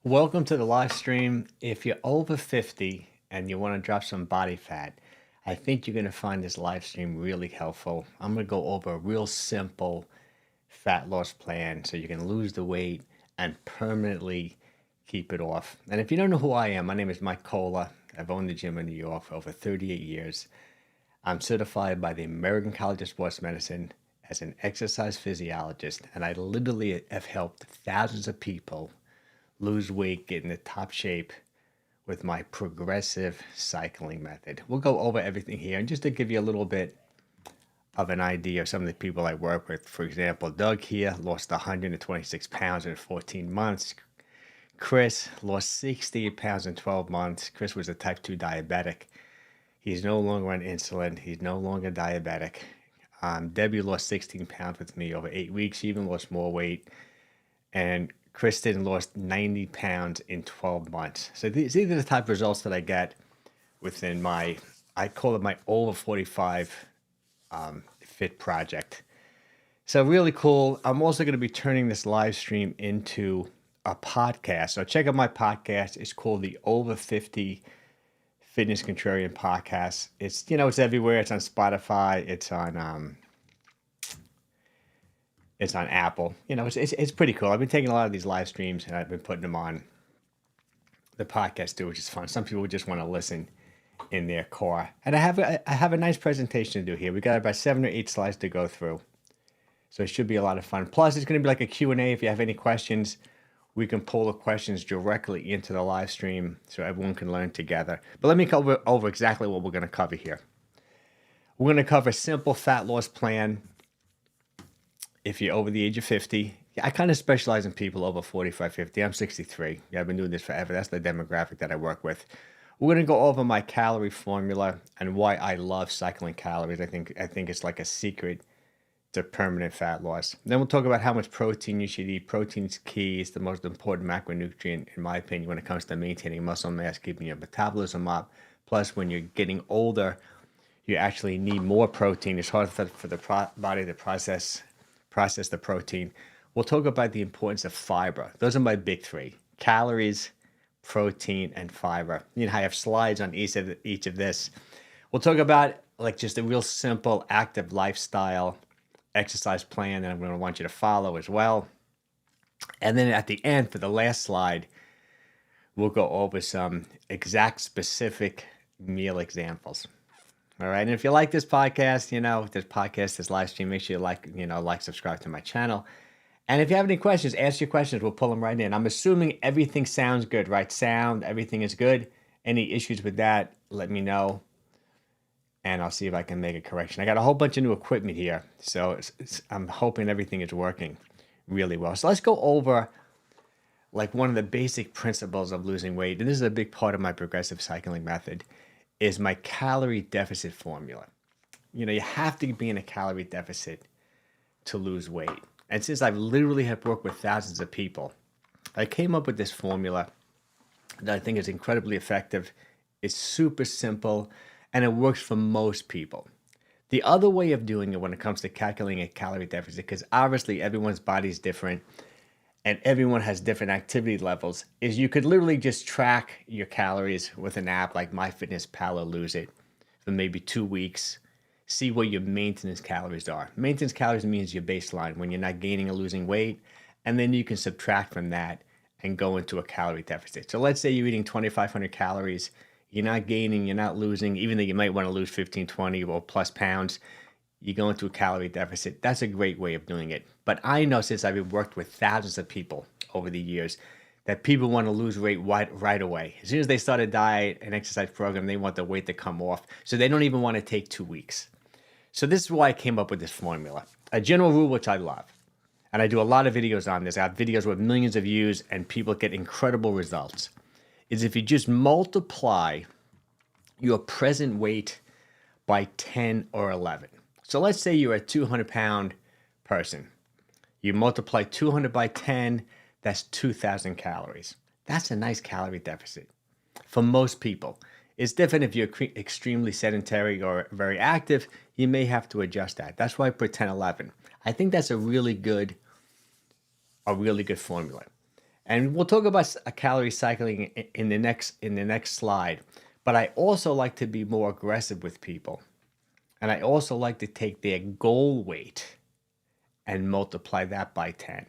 Welcome to the live stream. If you're over 50 and you want to drop some body fat, I think you're going to find this live stream really helpful. I'm going to go over a real simple fat loss plan so you can lose the weight and permanently keep it off. And if you don't know who I am, my name is Mike Cola. I've owned the gym in New York for over 38 years. I'm certified by the American College of Sports Medicine as an exercise physiologist, and I literally have helped thousands of people lose weight, get into top shape with my progressive cycling method. We'll go over everything here. And just to give you a little bit of an idea of some of the people I work with, for example, Doug here lost 126 pounds in 14 months. Chris lost 68 pounds in 12 months. Chris was a type 2 diabetic. He's no longer on insulin. He's no longer diabetic. Debbie lost 16 pounds with me over 8 weeks. She even lost more weight. And Kristen lost 90 pounds in 12 months. So these are the type of results that I get within I call it my over 45 fit project. So really cool. I'm also going to be turning this live stream into a podcast. So check out my podcast. It's called the Over 50 Fitness Contrarian Podcast. It's everywhere. It's on Spotify. It's on Apple. It's pretty cool. I've been taking a lot of these live streams and I've been putting them on the podcast too, which is fun. Some people just want to listen in their car. And I have a nice presentation to do here. We got about 7 or 8 slides to go through. So it should be a lot of fun. Plus, it's going to be like a Q&A. If you have any questions, we can pull the questions directly into the live stream so everyone can learn together. But let me cover over exactly what we're going to cover here. We're going to cover a simple fat loss plan if you're over the age of 50. I kind of specialize in people over 45, 50. I'm 63. I've been doing this forever. That's the demographic that I work with. We're going to go over my calorie formula and why I love cycling calories. I think it's like a secret to permanent fat loss. Then we'll talk about how much protein you should eat. Protein's key. It's the most important macronutrient, in my opinion, when it comes to maintaining muscle mass, keeping your metabolism up. Plus, when you're getting older, you actually need more protein. It's hard for the body to process the protein. We'll talk about the importance of fiber. Those are my big 3: calories, protein, and fiber. I have slides on each of this. We'll talk about just a real simple active lifestyle exercise plan that I'm going to want you to follow as well. And then at the end, for the last slide, we'll go over some exact specific meal examples. All right. And if you like this podcast, this live stream, make sure you subscribe to my channel. And if you have any questions, ask your questions. We'll pull them right in. I'm assuming everything sounds good, right? Sound, everything is good. Any issues with that, let me know. And I'll see if I can make a correction. I got a whole bunch of new equipment here. So I'm hoping everything is working really well. So let's go over one of the basic principles of losing weight. And this is a big part of my progressive cycling method, is my calorie deficit formula. You have to be in a calorie deficit to lose weight. And since I've literally have worked with thousands of people, I came up with this formula that I think is incredibly effective. It's super simple and it works for most people. The other way of doing it when it comes to calculating a calorie deficit, because obviously everyone's body is different and everyone has different activity levels, is you could literally just track your calories with an app like MyFitnessPal or Lose It for maybe 2 weeks, see what your maintenance calories are. Maintenance calories means your baseline, when you're not gaining or losing weight, and then you can subtract from that and go into a calorie deficit. So let's say you're eating 2,500 calories, you're not gaining, you're not losing, even though you might want to lose 15, 20 or plus pounds, you go into a calorie deficit. That's a great way of doing it. But I know, since I've worked with thousands of people over the years, that people want to lose weight right away. As soon as they start a diet and exercise program, they want the weight to come off. So they don't even want to take 2 weeks. So this is why I came up with this formula. A general rule, which I love, and I do a lot of videos on this. I have videos with millions of views and people get incredible results, is if you just multiply your present weight by 10 or 11. So let's say you're a 200-pound person. You multiply 200 by 10, that's 2,000 calories. That's a nice calorie deficit for most people. It's different if you're extremely sedentary or very active. You may have to adjust that. That's why I put 10, 11. I think that's a really good formula. And we'll talk about a calorie cycling in the next slide. But I also like to be more aggressive with people. And I also like to take their goal weight and multiply that by 10.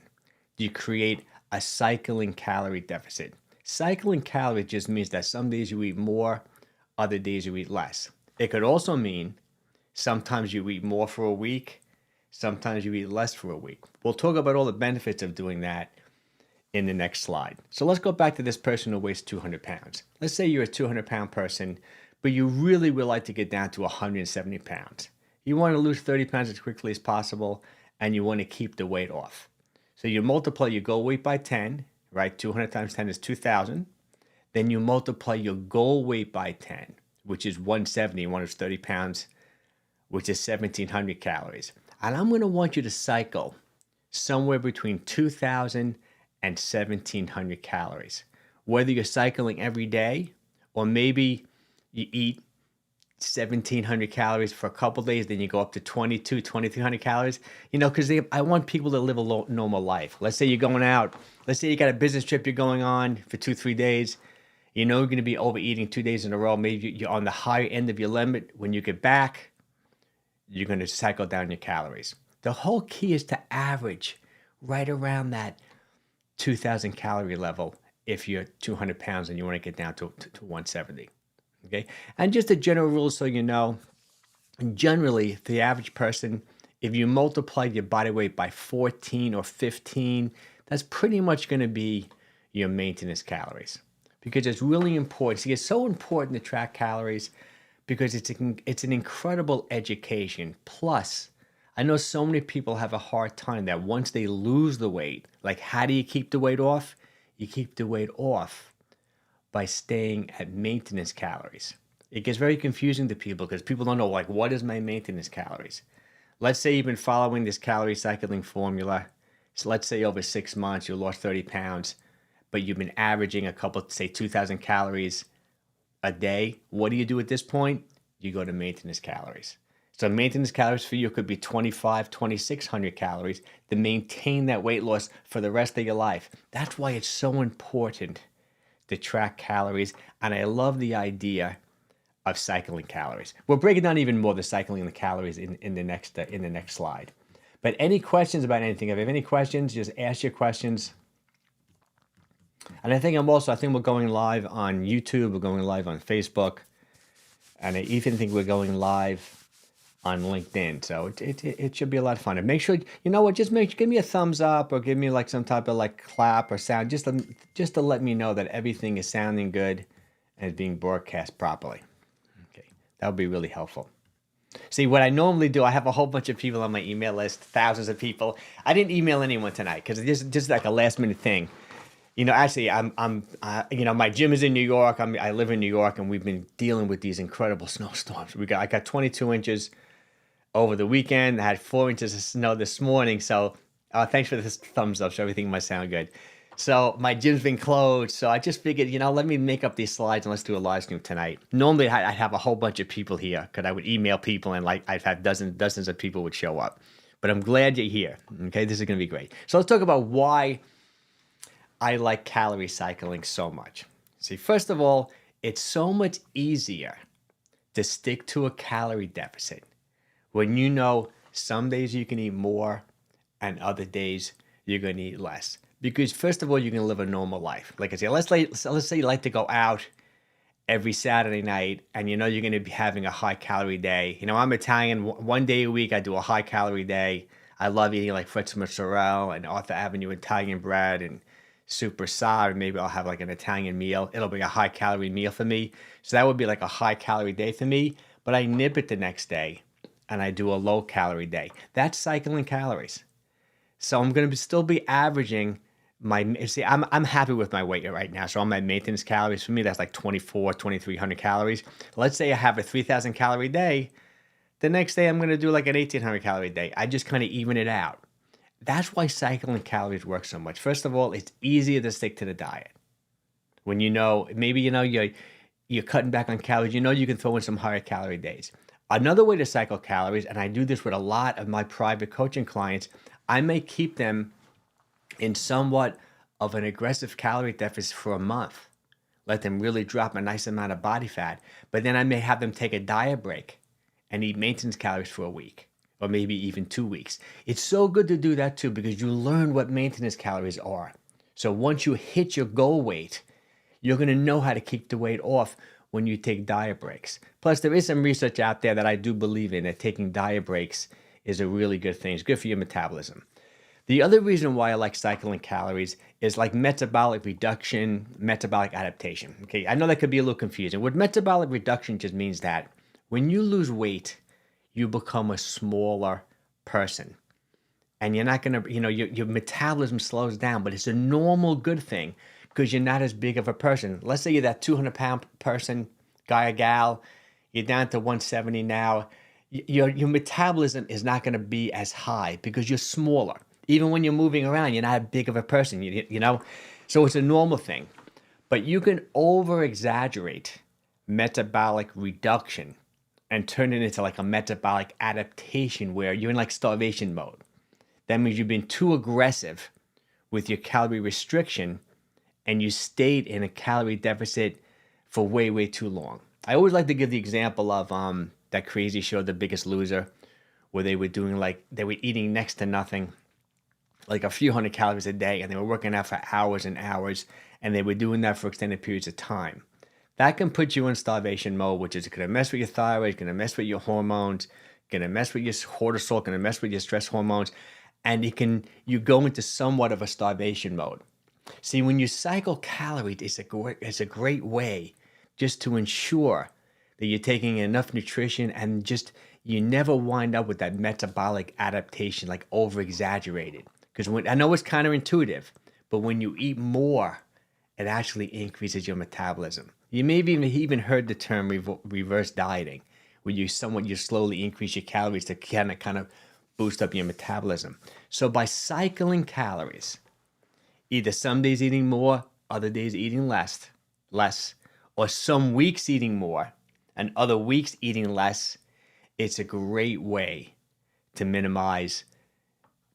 You create a cycling calorie deficit. Cycling calories just means that some days you eat more, other days you eat less. It could also mean sometimes you eat more for a week, sometimes you eat less for a week. We'll talk about all the benefits of doing that in the next slide. So let's go back to this person who weighs 200 pounds. Let's say you're a 200-pound person, but you really would like to get down to 170 pounds. You want to lose 30 pounds as quickly as possible, and you want to keep the weight off. So you multiply your goal weight by 10, right? 200 times 10 is 2,000. Then you multiply your goal weight by 10, which is 170, 130 pounds, which is 1,700 calories. And I'm going to want you to cycle somewhere between 2,000 and 1,700 calories. Whether you're cycling every day, or maybe you eat 1,700 calories for a couple days, then you go up to 2,300 calories, because I want people to live a normal life. Let's say you're going out, let's say you got a business trip you're going on for 2-3 days, you're going to be overeating 2 days in a row, maybe you're on the higher end of your limit. When you get back, you're going to cycle down your calories. The whole key is to average right around that 2,000 calorie level if you're 200 pounds and you want to get down to 170. Okay, and just a general rule so you know, generally, for the average person, if you multiply your body weight by 14 or 15, that's pretty much going to be your maintenance calories. Because it's really important. See, it's so important to track calories because it's an incredible education. Plus, I know so many people have a hard time that once they lose the weight, like how do you keep the weight off? You keep the weight off by staying at maintenance calories. It gets very confusing to people because people don't know, like, what is my maintenance calories? Let's say you've been following this calorie cycling formula. So let's say over 6 months you lost 30 pounds, but you've been averaging a couple, say 2,000 calories a day. What do you do at this point? You go to maintenance calories. So maintenance calories for you could be 2,600 calories to maintain that weight loss for the rest of your life. That's why it's so important to track calories, and I love the idea of cycling calories. We'll break it down even more, the cycling and the calories in the next slide. But any questions about anything? If you have any questions, just ask your questions. And I think we're going live on YouTube, we're going live on Facebook, and I even think we're going live on LinkedIn. So it should be a lot of fun. And make sure, just give me a thumbs up or give me like some type of like clap or sound, just to let me know that everything is sounding good and is being broadcast properly. Okay, that would be really helpful. See, what I normally do, I have a whole bunch of people on my email list, thousands of people. I didn't email anyone tonight because it's just like a last minute thing. Actually, my gym is in New York. I live in New York, and we've been dealing with these incredible snowstorms. I got 22 inches over the weekend. I had 4 inches of snow this morning. So thanks for this thumbs up. So everything must sound good. So my gym's been closed. So I just figured, let me make up these slides and let's do a live stream tonight. Normally I'd have a whole bunch of people here because I would email people and I've had dozens of people would show up. But I'm glad you're here. Okay, this is going to be great. So let's talk about why I like calorie cycling so much. See, first of all, it's so much easier to stick to a calorie deficit when some days you can eat more and other days you're going to eat less. Because first of all, you can live a normal life. Like I say, let's say you like to go out every Saturday night and you're going to be having a high calorie day. I'm Italian. One day a week I do a high calorie day. I love eating like Fritz mozzarella and Arthur Avenue Italian bread and super sour. Maybe I'll have like an Italian meal. It'll be a high calorie meal for me. So that would be like a high calorie day for me. But I nip it the next day and I do a low calorie day. That's cycling calories. So I'm going to still be averaging I'm happy with my weight right now. So on my maintenance calories, for me, that's like 2,300 calories. Let's say I have a 3,000 calorie day. The next day I'm going to do like an 1,800 calorie day. I just kind of even it out. That's why cycling calories work so much. First of all, it's easier to stick to the diet. When you're cutting back on calories, you can throw in some higher calorie days. Another way to cycle calories, and I do this with a lot of my private coaching clients, I may keep them in somewhat of an aggressive calorie deficit for a month. Let them really drop a nice amount of body fat. But then I may have them take a diet break and eat maintenance calories for a week or maybe even 2 weeks. It's so good to do that too because you learn what maintenance calories are. So once you hit your goal weight, you're going to know how to keep the weight off when you take diet breaks. Plus, there is some research out there that I do believe in that taking diet breaks is a really good thing. It's good for your metabolism. The other reason why I like cycling calories is like metabolic reduction, metabolic adaptation. Okay, I know that could be a little confusing. What metabolic reduction just means that when you lose weight, you become a smaller person. And you're not going to, your metabolism slows down, but it's a normal good thing because you're not as big of a person. Let's say you're that 200-pound person, guy or gal, you're down to 170 now. Your metabolism is not going to be as high because you're smaller. Even when you're moving around, you're not as big of a person, So it's a normal thing. But you can over-exaggerate metabolic reduction and turn it into like a metabolic adaptation where you're in like starvation mode. That means you've been too aggressive with your calorie restriction and you stayed in a calorie deficit for way, way too long. I always like to give the example of that crazy show, The Biggest Loser, where they were eating next to nothing, like a few hundred calories a day, and they were working out for hours and hours, and they were doing that for extended periods of time. That can put you in starvation mode, which is going to mess with your thyroid, going to mess with your hormones, going to mess with your cortisol, going to mess with your stress hormones, and you go into somewhat of a starvation mode. See, when you cycle calories, it's a great way just to ensure that you're taking enough nutrition and just you never wind up with that metabolic adaptation, like over-exaggerated. Because I know it's counterintuitive, but when you eat more, it actually increases your metabolism. You may have even heard the term reverse dieting, where you slowly increase your calories to kind of boost up your metabolism. So by cycling calories, either some days eating more, other days eating less, or some weeks eating more and other weeks eating less, it's a great way to minimize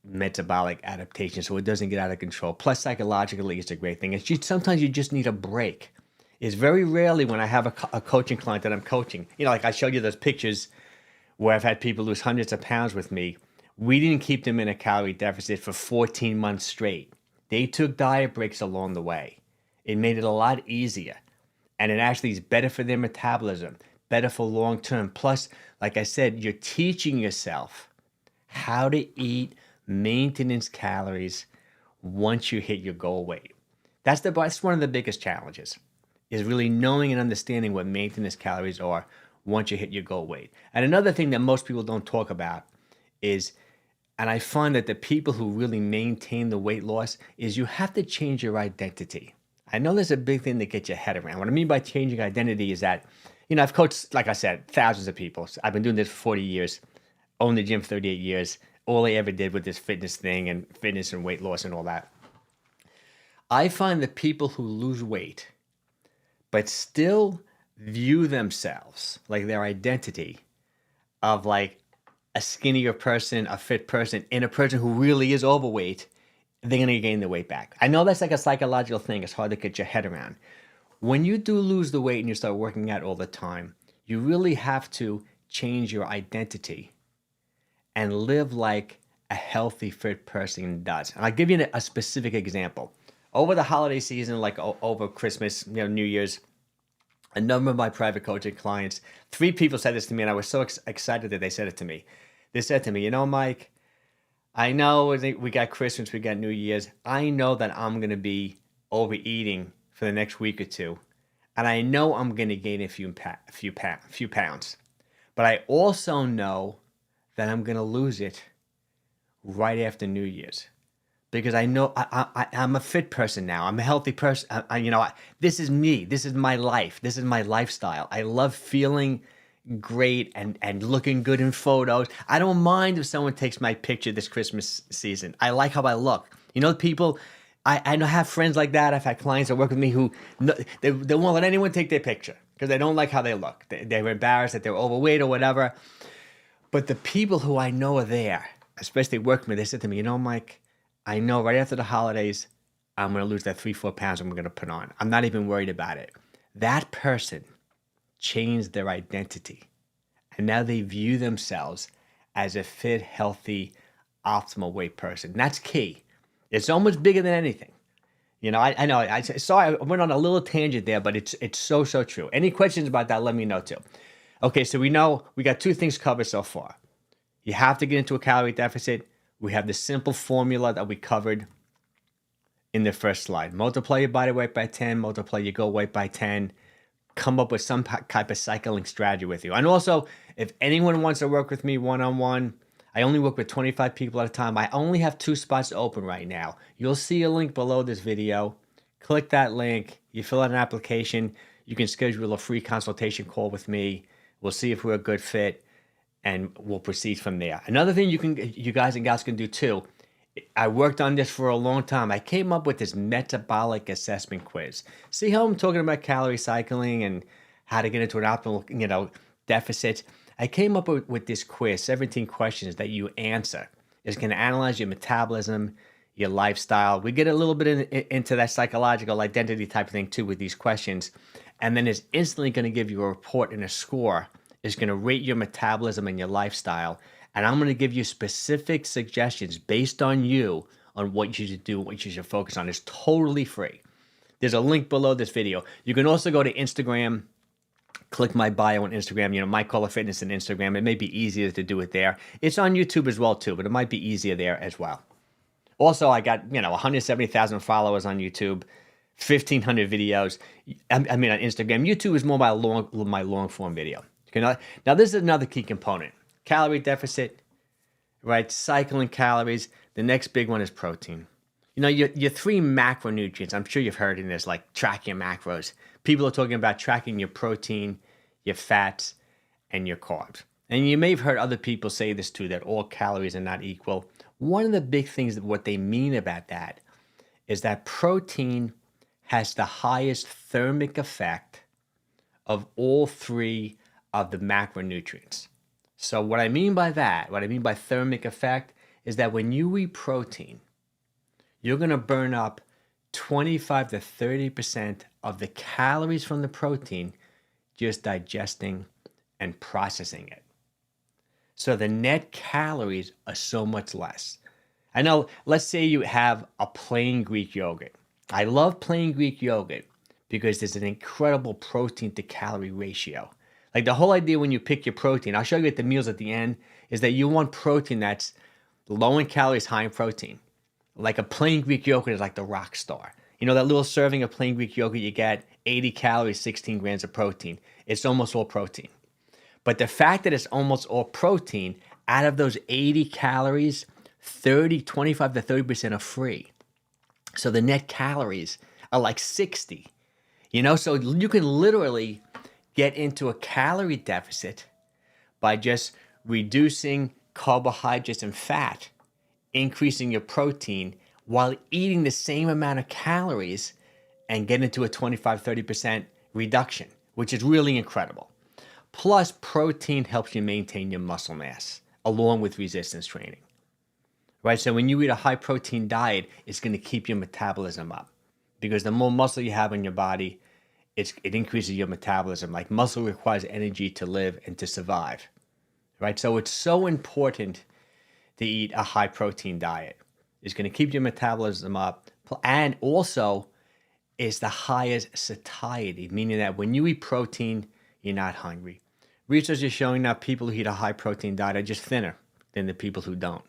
metabolic adaptation so it doesn't get out of control. Plus, psychologically, it's a great thing. Sometimes you just need a break. It's very rarely when I have a coaching client that I'm coaching. Like I showed you those pictures where I've had people lose hundreds of pounds with me. We didn't keep them in a calorie deficit for 14 months straight. They took diet breaks along the way. It made it a lot easier. And it actually is better for their metabolism, better for long term. Plus, like I said, you're teaching yourself how to eat maintenance calories once you hit your goal weight. That's one of the biggest challenges, is really knowing and understanding what maintenance calories are once you hit your goal weight. And another thing that most people don't talk about is, and I find that the people who really maintain the weight loss, is you have to change your identity. I know there's a big thing to get your head around. What I mean by changing identity is that, I've coached, like I said, thousands of people. I've been doing this for 40 years, owned the gym for 38 years. All I ever did with this fitness thing and fitness and weight loss and all that. I find that people who lose weight, but still view themselves, like their identity of like a skinnier person, a fit person, and a person who really is overweight, they're going to gain the weight back. I know that's like a psychological thing. It's hard to get your head around. When you do lose the weight and you start working out all the time, you really have to change your identity and live like a healthy, fit person does. And I'll give you a specific example. Over the holiday season, like over Christmas, New Year's, a number of my private coaching clients, 3 people said this to me, and I was so excited that they said it to me. They said to me, Mike, I know we got Christmas, we got New Year's. I know that I'm going to be overeating for the next week or two, and I know I'm going to gain a few pounds. But I also know that I'm going to lose it right after New Year's. Because I know I'm a fit person now. I'm a healthy person. This is me. This is my life. This is my lifestyle. I love feeling great and looking good in photos. I don't mind if someone takes my picture this Christmas season. I like how I look. People, I have friends like that. I've had clients that work with me who they won't let anyone take their picture because they don't like how they look. They're embarrassed that they're overweight or whatever. But the people who I know are there, especially work with me, they said to me, Mike, I know right after the holidays, I'm going to lose that 3-4 pounds I'm going to put on. I'm not even worried about it. That person changed their identity. And now they view themselves as a fit, healthy, optimal weight person. That's key. It's almost bigger than anything. You know, I know. Sorry, I went on a little tangent there, but it's so true. Any questions about that, let me know too. Okay, so we know we got 2 things covered so far. You have to get into a calorie deficit. We have the simple formula that we covered in the first slide. Multiply your body weight by 10, multiply your goal weight by 10, come up with some type of cycling strategy with you. And also, if anyone wants to work with me one-on-one, I only work with 25 people at a time. I only have 2 spots open right now. You'll see a link below this video. Click that link. You fill out an application. You can schedule a free consultation call with me. We'll see if we're a good fit, and we'll proceed from there. Another thing you guys and gals can do too, I worked on this for a long time. I came up with this metabolic assessment quiz. See how I'm talking about calorie cycling and how to get into an optimal, deficit? I came up with this quiz, 17 questions that you answer. It's going to analyze your metabolism, your lifestyle. We get a little bit into that psychological identity type of thing too with these questions. And then it's instantly going to give you a report and a score. It's going to rate your metabolism and your lifestyle. And I'm going to give you specific suggestions based on you on what you should do, what you should focus on. It's totally free. There's a link below this video. You can also go to Instagram. Click my bio on Instagram, Mike Kohler Fitness on Instagram. It may be easier to do it there. It's on YouTube as well too, but it might be easier there as well. Also, I got, 170,000 followers on YouTube, 1,500 videos. On Instagram. YouTube is more my long form video. Now, this is another key component. Calorie deficit, right? Cycling calories. The next big one is protein. Your 3 macronutrients, I'm sure you've heard in this, like track your macros. People are talking about tracking your protein, your fats, and your carbs. And you may have heard other people say this too, that all calories are not equal. One of the big things, what they mean about that, is that protein has the highest thermic effect of all 3 of the macronutrients. So what I mean by that, what I mean by thermic effect, is that when you eat protein, you're going to burn up 25 to 30% of the calories from the protein just digesting and processing it. So the net calories are so much less. I know, let's say you have a plain Greek yogurt. I love plain Greek yogurt because there's an incredible protein to calorie ratio. Like the whole idea when you pick your protein, I'll show you at the meals at the end, is that you want protein that's low in calories, high in protein. Like a plain Greek yogurt is like the rock star. That little serving of plain Greek yogurt you get, 80 calories, 16 grams of protein. It's almost all protein. But the fact that it's almost all protein, out of those 80 calories, 25 to 30% are free. So the net calories are like 60. So you can literally get into a calorie deficit by just reducing carbohydrates and fat, increasing your protein while eating the same amount of calories, and get into a 25-30% reduction, which is really incredible. Plus, protein helps you maintain your muscle mass along with resistance training. Right? So when you eat a high protein diet, it's going to keep your metabolism up, because the more muscle you have in your body, it increases your metabolism. Like muscle requires energy to live and to survive. Right? So it's so important to eat a high protein diet. It's going to keep your metabolism up, and also is the highest satiety, meaning that when you eat protein, you're not hungry. Research is showing that people who eat a high protein diet are just thinner than the people who don't.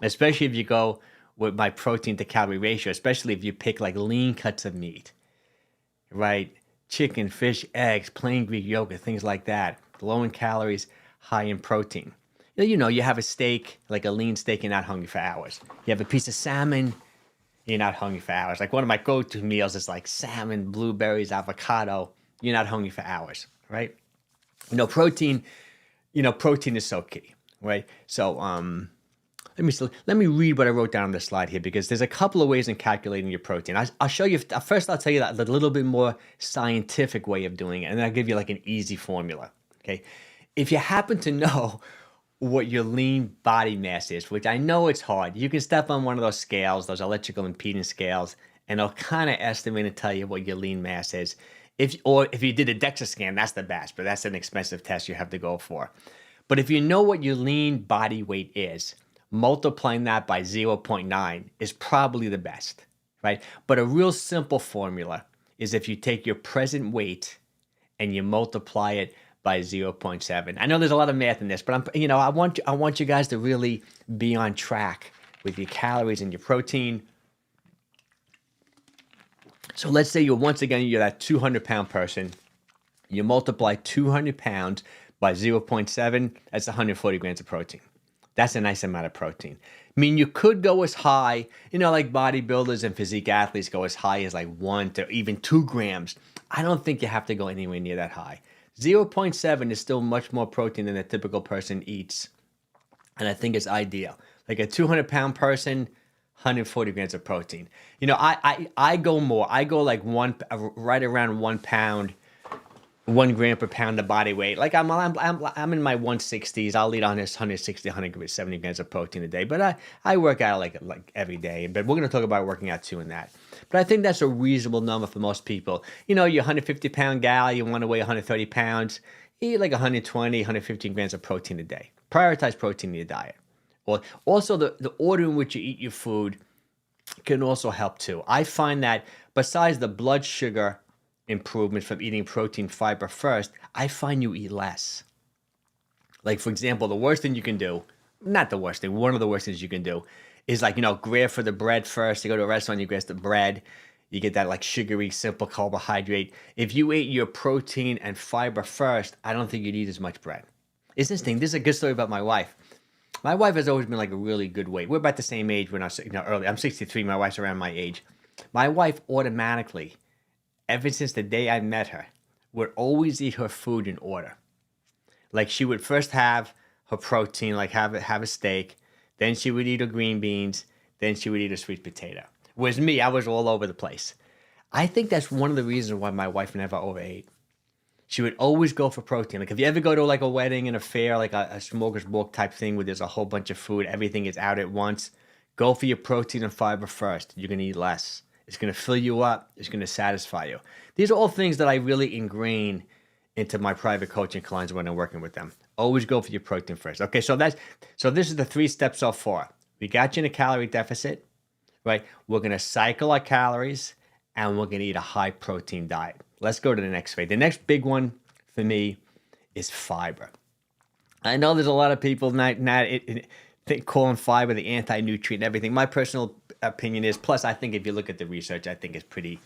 Especially if you go with my protein to calorie ratio, especially if you pick like lean cuts of meat, right? Chicken, fish, eggs, plain Greek yogurt, things like that. Low in calories, high in protein. You have a steak, like a lean steak, you're not hungry for hours. You have a piece of salmon, you're not hungry for hours. Like one of my go-to meals is like salmon, blueberries, avocado. You're not hungry for hours, right? Protein is so key, right? So let me read what I wrote down on the slide here, because there's a couple of ways in calculating your protein. I'll show you. First, I'll tell you the little bit more scientific way of doing it, and then I'll give you like an easy formula, okay? If you happen to know what your lean body mass is, which I know it's hard. You can step on one of those scales, those electrical impedance scales, and it'll kind of estimate and tell you what your lean mass is. If you did a DEXA scan, that's the best, but that's an expensive test you have to go for. But if you know what your lean body weight is, multiplying that by 0.9 is probably the best, right? But a real simple formula is if you take your present weight and you multiply it by 0.7. I know there's a lot of math in this, but I want you guys to really be on track with your calories and your protein. So let's say you're that 200-pound person. You multiply 200 pounds by 0.7, that's 140 grams of protein. That's a nice amount of protein. I mean, you could go as high, like bodybuilders and physique athletes go as high as like 1 to even 2 grams. I don't think you have to go anywhere near that high. 0.7 is still much more protein than a typical person eats. And I think it's ideal. Like a 200-pound person, 140 grams of protein. I go more. I go like right around 1 pound, 1 gram per pound of body weight. Like I'm in my 160s. I'll eat 160, 170 grams of protein a day. But I work out like every day. But we're going to talk about working out too in that. But I think that's a reasonable number for most people. You're a 150-pound gal. You want to weigh 130 pounds. Eat like 120, 115 grams of protein a day. Prioritize protein in your diet. Also, the order in which you eat your food can also help too. I find that besides the blood sugar improvements from eating protein fiber first, I find you eat less. Like, for example, the worst thing you can do, not the worst thing, one of the worst things you can do is grab for the bread first. You go to a restaurant, you grab the bread, you get that like sugary, simple carbohydrate. If you ate your protein and fiber first, I don't think you'd eat as much bread. This is a good story about my wife. My wife has always been like a really good weight. We're about the same age when I was early. I'm 63. My wife's around my age. My wife automatically, ever since the day I met her, would always eat her food in order. Like she would first have her protein, like have a steak. Then she would eat her green beans. Then she would eat a sweet potato. Whereas me, I was all over the place. I think that's one of the reasons why my wife never overate. She would always go for protein. Like if you ever go to like a wedding, an affair, like a smorgasbord type thing where there's a whole bunch of food, everything is out at once, go for your protein and fiber first. You're going to eat less. It's going to fill you up. It's going to satisfy you. These are all things that I really ingrain into my private coaching clients when I'm working with them. Always go for your protein first. Okay, so this is the 3 steps so far. We got you in a calorie deficit, right? We're going to cycle our calories and we're going to eat a high protein diet. Let's go to the next phase. The next big one for me is fiber. I know there's a lot of people calling fiber the anti-nutrient and everything. My personal opinion is, plus I think if you look at the research, I think it's pretty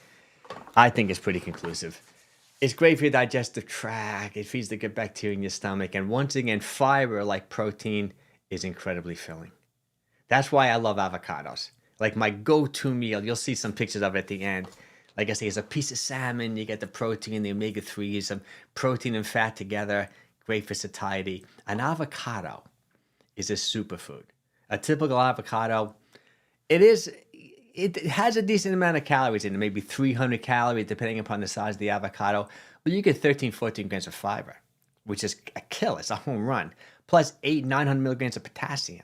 conclusive. It's great for your digestive tract. It feeds the good bacteria in your stomach. And once again, fiber, like protein, is incredibly filling. That's why I love avocados. Like my go-to meal, you'll see some pictures of it at the end. Like I say, it's a piece of salmon. You get the protein, the omega-3s, some protein and fat together. Great for satiety. An avocado is a superfood. A typical avocado, it has a decent amount of calories in it, maybe 300 calories, depending upon the size of the avocado. But you get 13, 14 grams of fiber, which is a kill. It's a home run. Plus 900 milligrams of potassium.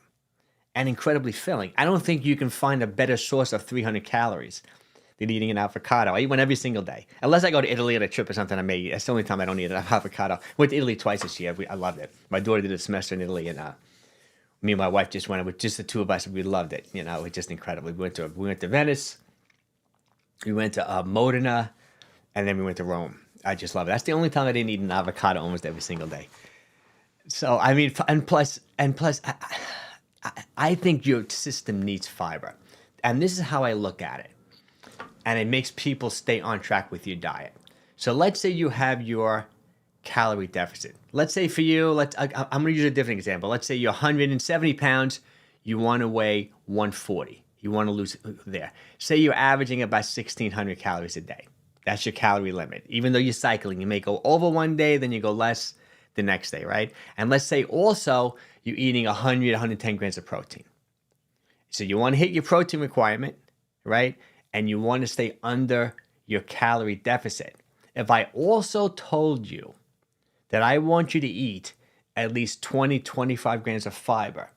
And incredibly filling. I don't think you can find a better source of 300 calories than eating an avocado. I eat one every single day. Unless I go to Italy on a trip or something, I may eat. That's the only time I don't eat an avocado. Went to Italy twice this year. I loved it. My daughter did a semester in Italy, and me and my wife just went with just the two of us. We loved it. It was just incredible. We went to Venice. We went to Modena, and then we went to Rome. I just love it. That's the only time I didn't eat an avocado almost every single day. So I mean, and plus, I think your system needs fiber, and this is how I look at it. And it makes people stay on track with your diet. So let's say you have your calorie deficit. Let's say for you, I'm going to use a different example. Let's say you're 170 pounds, you want to weigh 140. You want to lose there. Say you're averaging about 1,600 calories a day. That's your calorie limit. Even though you're cycling, you may go over one day, then you go less the next day, right? And let's say also you're eating 100, 110 grams of protein. So you want to hit your protein requirement, right? And you want to stay under your calorie deficit. If I also told you that I want you to eat at least 20, 25 grams of fiber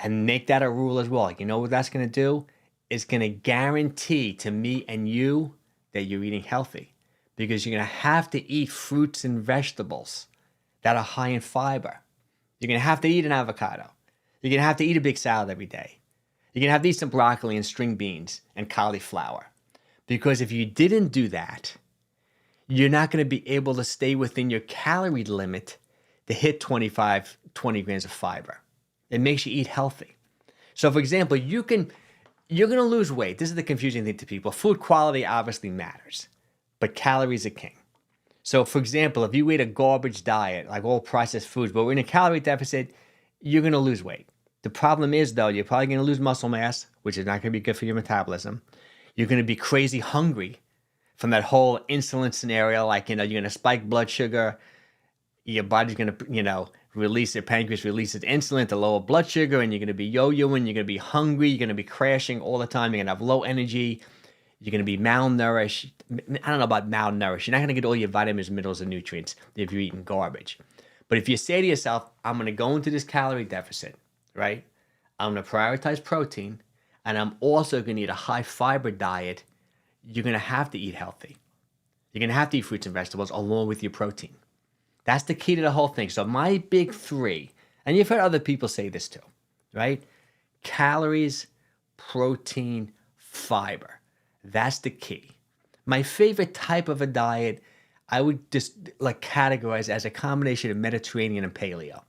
and make that a rule as well, like, you know what that's going to do? is going to guarantee to me and you that you're eating healthy, because you're going to have to eat fruits and vegetables that are high in fiber. You're going to have to eat an avocado. You're going to have to eat a big salad every day. You're going to have to eat some broccoli and string beans and cauliflower. Because if you didn't do that, you're not going to be able to stay within your calorie limit to hit 20 grams of fiber. It makes you eat healthy. So for example, you're going to lose weight. This is the confusing thing to people. Food quality obviously matters, but calories are king. So for example, if you eat a garbage diet, like all processed foods, but we're in a calorie deficit, you're going to lose weight. The problem is, though, you're probably going to lose muscle mass, which is not going to be good for your metabolism. You're going to be crazy hungry from that whole insulin scenario. Like, you're going to spike blood sugar. Your body's going to, release your pancreas, releases insulin to lower blood sugar, and you're going to be yo-yoing. You're going to be hungry. You're going to be crashing all the time. You're going to have low energy. You're going to be malnourished. I don't know about malnourished. You're not going to get all your vitamins, minerals, and nutrients if you're eating garbage. But if you say to yourself, I'm going to go into this calorie deficit, right? I'm going to prioritize protein, and I'm also going to eat a high fiber diet. You're going to have to eat healthy. You're going to have to eat fruits and vegetables along with your protein. That's the key to the whole thing. So my big three, and you've heard other people say this too, right? Calories, protein, fiber. That's the key. My favorite type of a diet, I would just categorize as a combination of Mediterranean and paleo.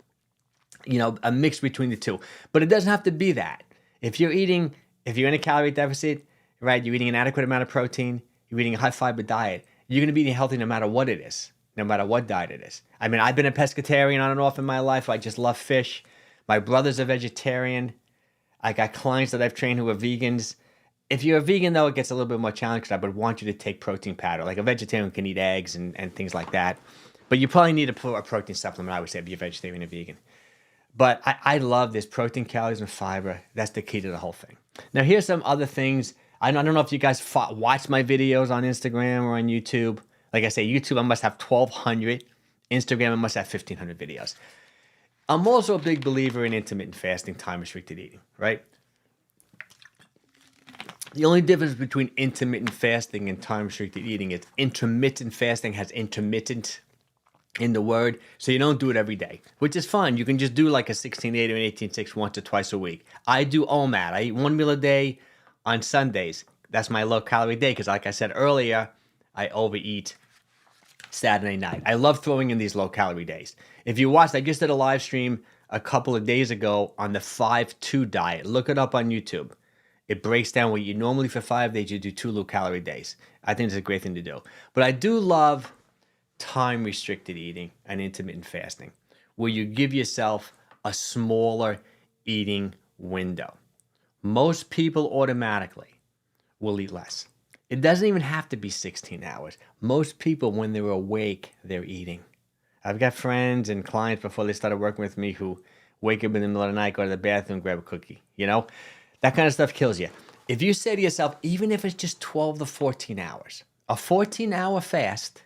A mix between the two. But it doesn't have to be that. If you're in a calorie deficit, right, you're eating an adequate amount of protein, you're eating a high fiber diet, you're going to be eating healthy no matter what it is, no matter what diet it is. I mean, I've been a pescatarian on and off in my life. I just love fish. My brother's a vegetarian. I got clients that I've trained who are vegans. If you're a vegan, though, it gets a little bit more challenging because I would want you to take protein powder. Like a vegetarian can eat eggs and things like that. But you probably need a protein supplement, I would say, if you're vegetarian or vegan. But I love this protein, calories, and fiber. That's the key to the whole thing. Now, here's some other things. I don't know if you guys watch my videos on Instagram or on YouTube. Like I say, YouTube, I must have 1,200. Instagram, I must have 1,500 videos. I'm also a big believer in intermittent fasting, time-restricted eating, right? The only difference between intermittent fasting and time-restricted eating is intermittent fasting has intermittent in the word, so you don't do it every day, which is fine. You can just do like a 16-8 or an 18-6 once or twice a week. I do OMAD. I eat one meal a day on Sundays. That's my low-calorie day because, like I said earlier, I overeat Saturday night. I love throwing in these low-calorie days. If you watched, I just did a live stream a couple of days ago on the 5-2 diet. Look it up on YouTube. It breaks down what you normally for 5 days, you do 2 low-calorie days. I think it's a great thing to do. But I do love time-restricted eating and intermittent fasting, where you give yourself a smaller eating window. Most people automatically will eat less. It doesn't even have to be 16 hours. Most people, when they're awake, they're eating. I've got friends and clients before they started working with me who wake up in the middle of the night, go to the bathroom, grab a cookie. That kind of stuff kills you. If you say to yourself, even if it's just 12 to 14 hours, a 14-hour fast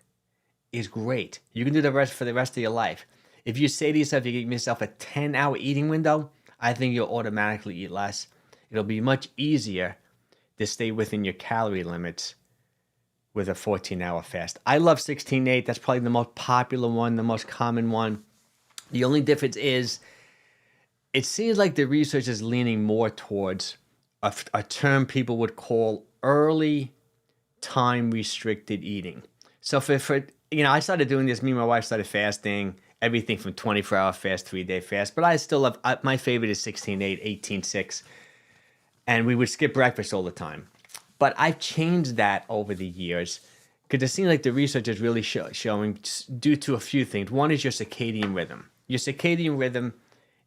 is great. You can do the rest for the rest of your life. If you say to yourself, you give yourself a 10-hour eating window, I think you'll automatically eat less. It'll be much easier to stay within your calorie limits with a 14-hour fast. I love 16-8. That's probably the most popular one, the most common one. The only difference is it seems like the research is leaning more towards a term people would call early time-restricted eating. So I started doing this. Me and my wife started fasting, everything from 24-hour fast, 3-day fast. But I still love, my favorite is 16-8, 18-6. And we would skip breakfast all the time. But I've changed that over the years because it seems like the research is really showing due to a few things. One is your circadian rhythm. Your circadian rhythm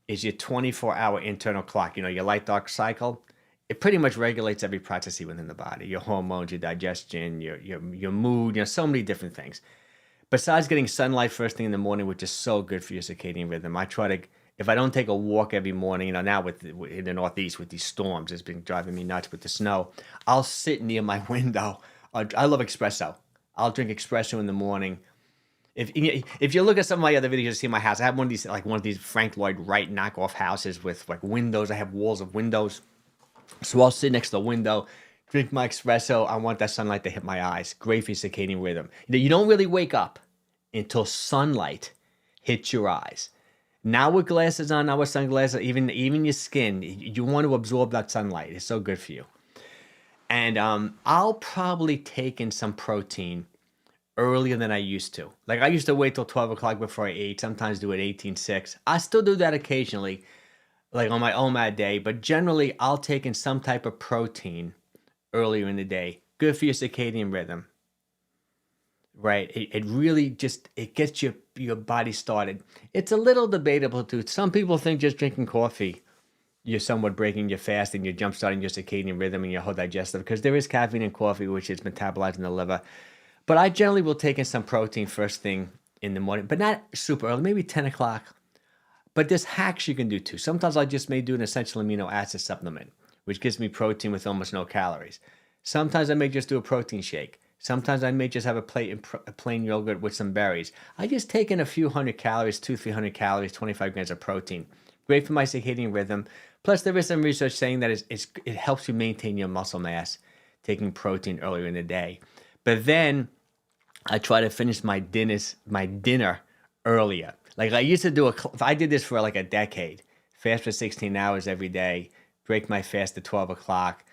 is your 24-hour internal clock. Your light-dark cycle. It pretty much regulates every process within the body. Your hormones, your digestion, your mood, so many different things. Besides getting sunlight first thing in the morning, which is so good for your circadian rhythm, I try to, if I don't take a walk every morning, now in the Northeast with these storms, it's been driving me nuts with the snow, I'll sit near my window. I love espresso. I'll drink espresso in the morning. If you look at some of my other videos, you see my house. I have one of these Frank Lloyd Wright knockoff houses with windows. I have walls of windows. So I'll sit next to the window, drink my espresso. I want that sunlight to hit my eyes. Great for your circadian rhythm. You don't really wake up until sunlight hits your eyes. Now with glasses on, now with sunglasses, even your skin, you want to absorb that sunlight. It's so good for you. And I'll probably take in some protein earlier than I used to. Like I used to wait till 12 o'clock before I ate, sometimes do it 18:06. I still do that occasionally, like on my OMAD day, but generally I'll take in some type of protein earlier in the day. Good for your circadian rhythm, right? It really just, it gets your body started. It's a little debatable too. Some people think just drinking coffee, you're somewhat breaking your fast and you're jump-starting your circadian rhythm and your whole digestive, because there is caffeine in coffee, which is metabolized in the liver. But I generally will take in some protein first thing in the morning, but not super early, maybe 10 o'clock. But there's hacks you can do too. Sometimes I just may do an essential amino acid supplement, which gives me protein with almost no calories. Sometimes I may just do a protein shake. Sometimes I may just have a plain yogurt with some berries. I just take in a few hundred calories, 200-300 calories, 25 grams of protein. Great for my circadian rhythm. Plus, there is some research saying that it helps you maintain your muscle mass, taking protein earlier in the day. But then I try to finish my dinner earlier. Like I used to do I did this for like a decade. Fast for 16 hours every day. Break my fast at 12 o'clock.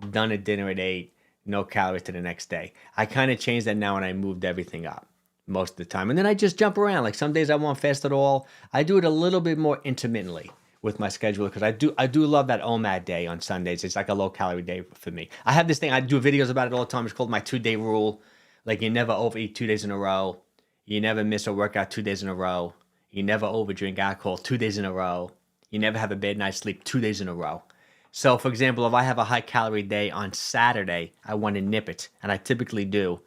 Done at dinner at 8. No calories to the next day. I kind of changed that now and I moved everything up most of the time. And then I just jump around. Like some days I won't fast at all. I do it a little bit more intermittently with my schedule because I do love that OMAD day on Sundays. It's like a low calorie day for me. I have this thing, I do videos about it all the time. It's called my 2-day rule. Like you never overeat 2 days in a row. You never miss a workout 2 days in a row. You never overdrink alcohol 2 days in a row. You never have a bad night's sleep 2 days in a row. So for example, if I have a high calorie day on Saturday, I want to nip it. And I typically do.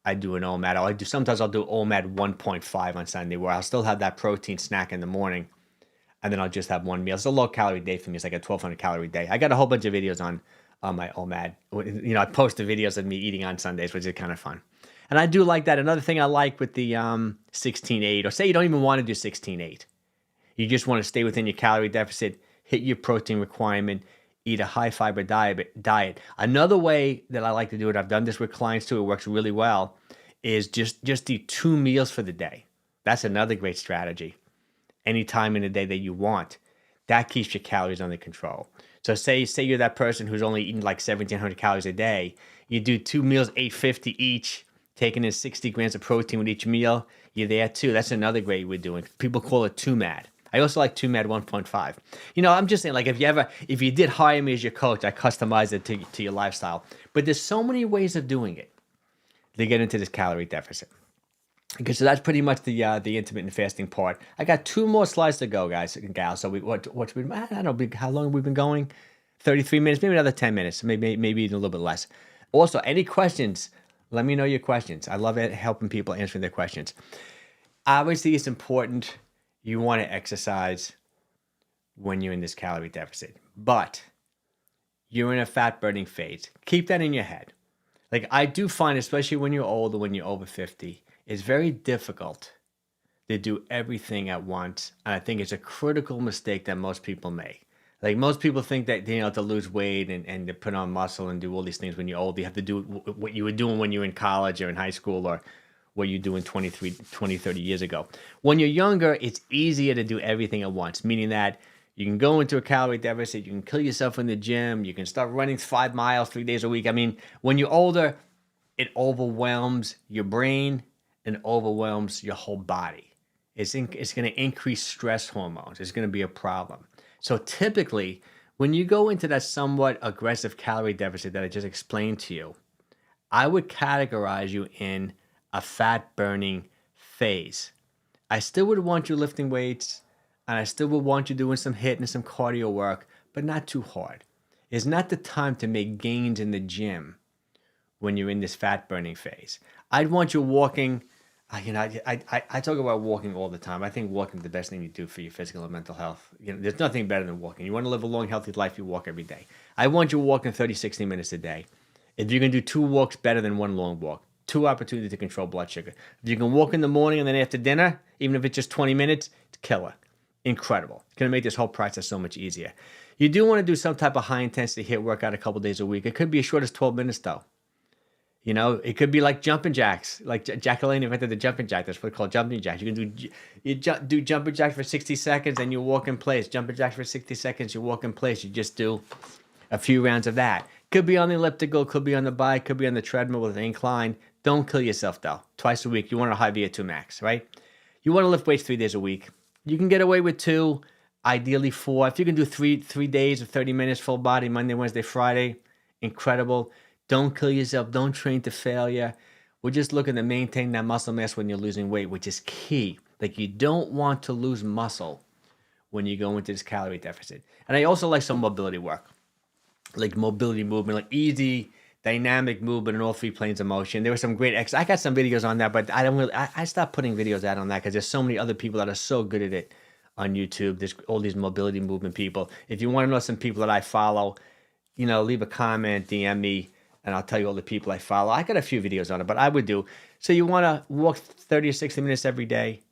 I do an OMAD. Sometimes I'll do OMAD 1.5 on Sunday where I'll still have that protein snack in the morning. And then I'll just have one meal. It's a low calorie day for me. It's like a 1,200 calorie day. I got a whole bunch of videos on my OMAD. You know, I post the videos of me eating on Sundays, which is kind of fun. And I do like that. Another thing I like with the 16-8, or say you don't even want to do 16-8. You just want to stay within your calorie deficit, hit your protein requirement, eat a high fiber diet. Another way that I like to do it, I've done this with clients too, it works really well, is just eat 2 meals for the day. That's another great strategy. Any time in the day that you want. That keeps your calories under control. So say you're that person who's only eating like 1,700 calories a day. You do 2 meals, 850 each, taking in 60 grams of protein with each meal. You're there too. That's another great way of doing it. People call it 2MAD. I also like 2MAD 1.5. You know, I'm just saying, like if you did hire me as your coach, I customize it to your lifestyle. But there's so many ways of doing it to get into this calorie deficit. Okay, so that's pretty much the intermittent fasting part. I got 2 more slides to go, guys and gals. So I don't know how long we've been going. 33 minutes, maybe another 10 minutes, maybe even a little bit less. Also, any questions? Let me know your questions. I love helping people answering their questions. Obviously, it's important. You want to exercise when you're in this calorie deficit, but you're in a fat burning phase. Keep that in your head. Like I do find, especially when you're older, when you're over 50, it's very difficult to do everything at once. And I think it's a critical mistake that most people make. Like most people think that, you know, to lose weight and to put on muscle and do all these things when you're old, you have to do what you were doing when you were in college or in high school or what you doing 20, 30 years ago. When you're younger, it's easier to do everything at once, meaning that you can go into a calorie deficit, you can kill yourself in the gym, you can start running 5 miles 3 days a week. I mean, when you're older, it overwhelms your brain and overwhelms your whole body. It's going to increase stress hormones. It's going to be a problem. So typically, when you go into that somewhat aggressive calorie deficit that I just explained to you, I would categorize you in a fat burning phase. I still would want you lifting weights, and I still would want you doing some HIIT and some cardio work, but not too hard. It's not the time to make gains in the gym when you're in this fat burning phase. I'd want you walking. You know, I talk about walking all the time. I think walking is the best thing you do for your physical and mental health. You know, there's nothing better than walking. You want to live a long, healthy life, you walk every day. I want you walking 30, 60 minutes a day. If you can do 2 walks, better than 1 long walk. 2 opportunities to control blood sugar. If you can walk in the morning and then after dinner, even if it's just 20 minutes, it's killer. Incredible. It's going to make this whole process so much easier. You do want to do some type of high intensity HIIT workout a couple days a week. It could be as short as 12 minutes though. You know, it could be like jumping jacks. Like Jack LaLanne invented the jumping jack. That's what it's called, jumping jacks. You can do jumping jacks for 60 seconds and you walk in place. Jumping jacks for 60 seconds, you walk in place. You just do a few rounds of that. Could be on the elliptical, could be on the bike, could be on the treadmill with an incline. Don't kill yourself though. Twice a week, you want a high VO2 max, right? You want to lift weights 3 days a week. You can get away with 2, ideally 4. If you can do three days of 30 minutes full body, Monday, Wednesday, Friday, incredible. Don't kill yourself. Don't train to failure. We're just looking to maintain that muscle mass when you're losing weight, which is key. Like you don't want to lose muscle when you go into this calorie deficit. And I also like some mobility work, like mobility movement, like easy, dynamic movement in all 3 planes of motion. There were some great I got some videos on that, but I stopped putting videos out on that because there's so many other people that are so good at it on YouTube. There's all these mobility movement people. If you want to know some people that I follow, you know, leave a comment, DM me, and I'll tell you all the people I follow. I got a few videos on it, but I would do. So you want to walk 30 or 60 minutes every day.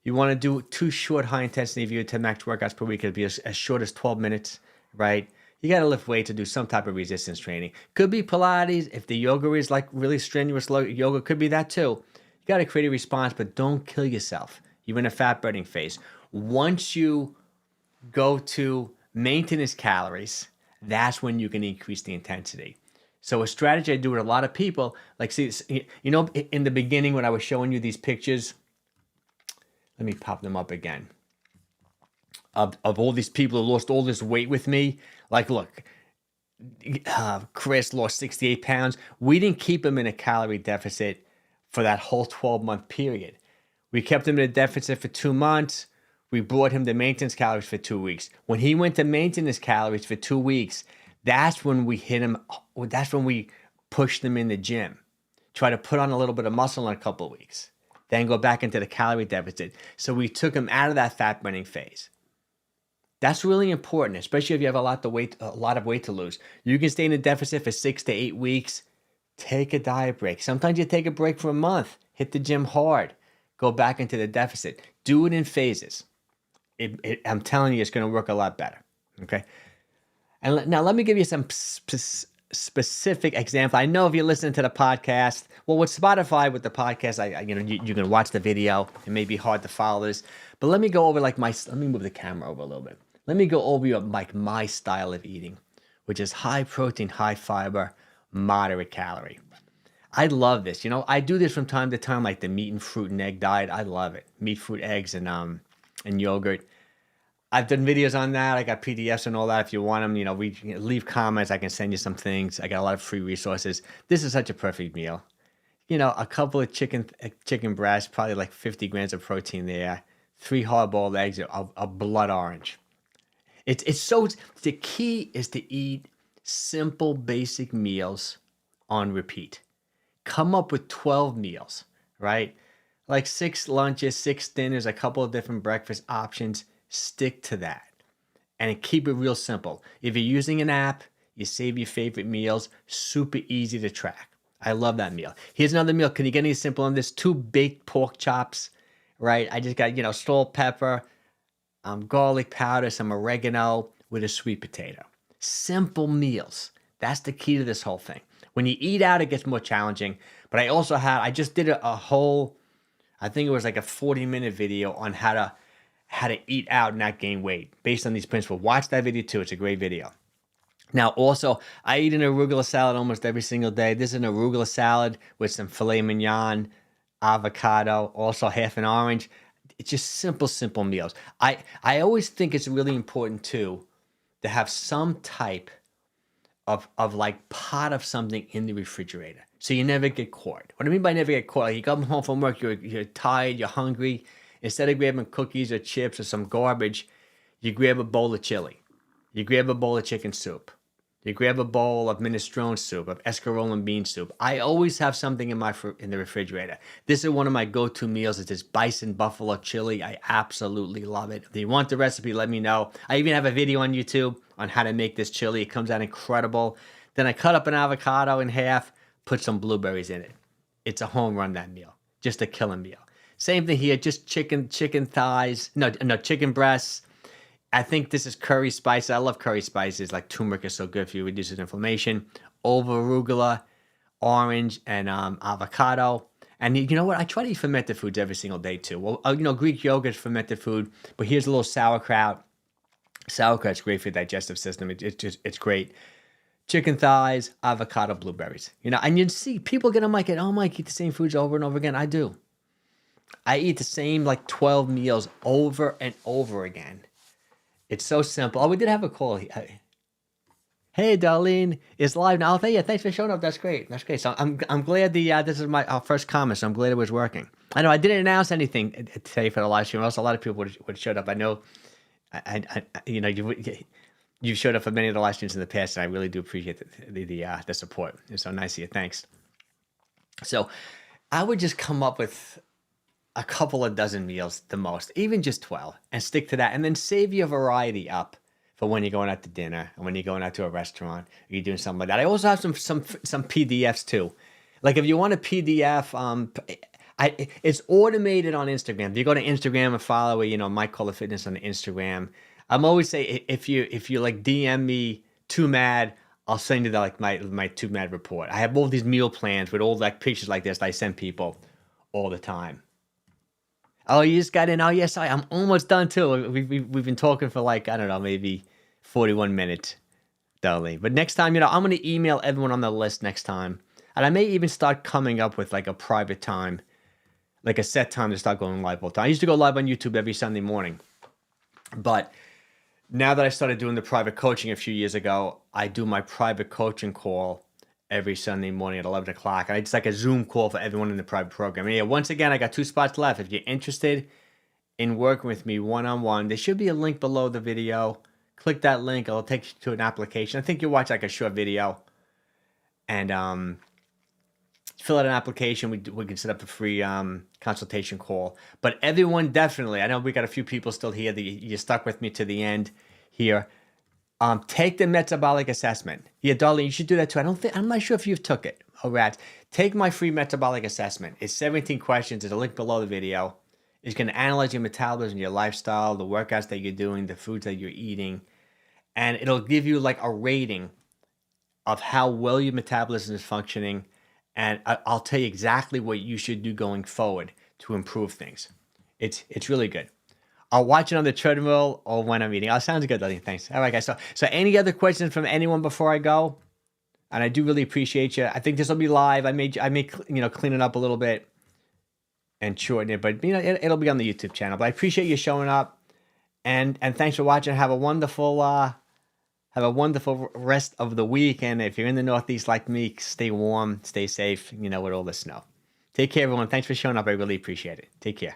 You want to do 2 short high-intensity VO2 max workouts per week. It'd be as short as 12 minutes, right? You got to lift weights to do some type of resistance training. Could be Pilates. If the yoga is like really strenuous yoga, could be that too. You got to create a response, but don't kill yourself. You're in a fat burning phase. Once you go to maintenance calories, that's when you can increase the intensity. So a strategy I do with a lot of people, like see, you know, in the beginning when I was showing you these pictures, let me pop them up again, of all these people who lost all this weight with me. Like, look, Chris lost 68 pounds. We didn't keep him in a calorie deficit for that whole 12-month period. We kept him in a deficit for 2 months. We brought him to maintenance calories for 2 weeks. When he went to maintenance calories for 2 weeks, that's when we hit him. That's when we pushed him in the gym. Try to put on a little bit of muscle in a couple of weeks. Then go back into the calorie deficit. So we took him out of that fat burning phase. That's really important, especially if you have a lot of weight to lose. You can stay in a deficit for 6 to 8 weeks. Take a diet break. Sometimes you take a break for a month. Hit the gym hard. Go back into the deficit. Do it in phases. I'm telling you, it's going to work a lot better. Okay. And now let me give you some specific example. I know if you're listening to the podcast, well, with Spotify, with the podcast, you can watch the video. It may be hard to follow this, but let me go over let me move the camera over a little bit. Let me go over my style of eating, which is high protein, high fiber, moderate calorie. I love this. You know, I do this from time to time, like the meat and fruit and egg diet. I love it. Meat, fruit, eggs, and yogurt. I've done videos on that. I got PDFs and all that. If you want them, you know, leave comments. I can send you some things. I got a lot of free resources. This is such a perfect meal. You know, a couple of chicken breasts, probably like 50 grams of protein there. 3 hard-boiled eggs, a blood orange. The key is to eat simple, basic meals on repeat. Come up with 12 meals, right? Like 6 lunches, 6 dinners, a couple of different breakfast options. Stick to that and keep it real simple. If you're using an app, you save your favorite meals. Super easy to track. I love that meal. Here's another meal. Can you get any simple on this? 2 baked pork chops, right? I just got, salt, pepper, garlic powder, some oregano with a sweet potato. Simple meals. That's the key to this whole thing. When you eat out, it gets more challenging. But I just did a whole, I think it was like a 40-minute video on how to eat out and not gain weight based on these principles. Watch that video too. It's a great video. Now, also, I eat an arugula salad almost every single day. This is an arugula salad with some filet mignon, avocado, also half an orange. It's just simple meals. I always think it's really important too to have some type of like pot of something in the refrigerator so you never get caught. What I mean by never get caught, like you come home from work, you're tired, you're hungry. Instead of grabbing cookies or chips or some garbage, you grab a bowl of chili. You grab a bowl of chicken soup. You grab a bowl of minestrone soup, of escarole bean soup. I always have something in the refrigerator. This is one of my go-to meals. It's this bison buffalo chili. I absolutely love it. If you want the recipe, let me know. I even have a video on YouTube on how to make this chili. It comes out incredible. Then I cut up an avocado in half, put some blueberries in it. It's a home run, that meal. Just a killer meal. Same thing here, just chicken thighs, chicken breasts, I think this is curry spices. I love curry spices. Like turmeric is so good for you, reduces inflammation. Over arugula, orange, and avocado. And you know what? I try to eat fermented foods every single day too. Well, Greek yogurt is fermented food, but here's a little sauerkraut. Sauerkraut's great for your digestive system. It's great. Chicken thighs, avocado, blueberries. And you see people get on Mike, eat the same foods over and over again. I do. I eat the same like 12 meals over and over again. It's so simple. Oh, we did have a call. Hey, Darlene, it's live now. Oh, yeah, thanks for showing up. That's great. That's great. So I'm glad this is our first comment. So I'm glad it was working. I know I didn't announce anything today for the live stream. Also, a lot of people would have showed up. I know, you've showed up for many of the live streams in the past, and I really do appreciate the support. It's so nice of you. Thanks. So I would just come up with a couple of dozen meals the most, even just 12, and stick to that, and then save your variety up for when you're going out to dinner and when you're going out to a restaurant, or you're doing something like that. I also have some PDFs too. Like if you want a PDF, it's automated on Instagram. If you go to Instagram and follow, Mike Kohler Fitness on Instagram. I'm always say if you like DM me Too Mad, I'll send you my Too Mad report. I have all these meal plans with all like pictures like this that I send people all the time. Oh, you just got in. Oh, yes, I'm almost done too. We've been talking for like, I don't know, maybe 41 minutes, Darlene. But next time, I'm going to email everyone on the list next time. And I may even start coming up with like a private time, like a set time to start going live all the time. I used to go live on YouTube every Sunday morning. But now that I started doing the private coaching a few years ago, I do my private coaching call every Sunday morning at 11 o'clock. And it's like a Zoom call for everyone in the private program. And yeah, once again, I got 2 spots left. If you're interested in working with me one-on-one, there should be a link below the video. Click that link. It'll take you to an application. I think you'll watch like a short video. And fill out an application. We can set up a free consultation call. But everyone definitely, I know we got a few people still here that you stuck with me to the end here. Take the metabolic assessment. Yeah, Darlene, you should do that too. I'm not sure if you've took it. Oh, rats. Take my free metabolic assessment. It's 17 questions. There's a link below the video. It's going to analyze your metabolism, your lifestyle, the workouts that you're doing, the foods that you're eating. And it'll give you like a rating of how well your metabolism is functioning. And I'll tell you exactly what you should do going forward to improve things. It's really good. I'll watch it on the treadmill or when I'm eating. Oh, sounds good, Darlene. Thanks. All right, guys. So any other questions from anyone before I go? And I do really appreciate you. I think this will be live. I may clean it up a little bit and shorten it, but it'll be on the YouTube channel. But I appreciate you showing up, and thanks for watching. Have a wonderful rest of the week. And if you're in the Northeast like me, stay warm, stay safe. With all the snow. Take care, everyone. Thanks for showing up. I really appreciate it. Take care.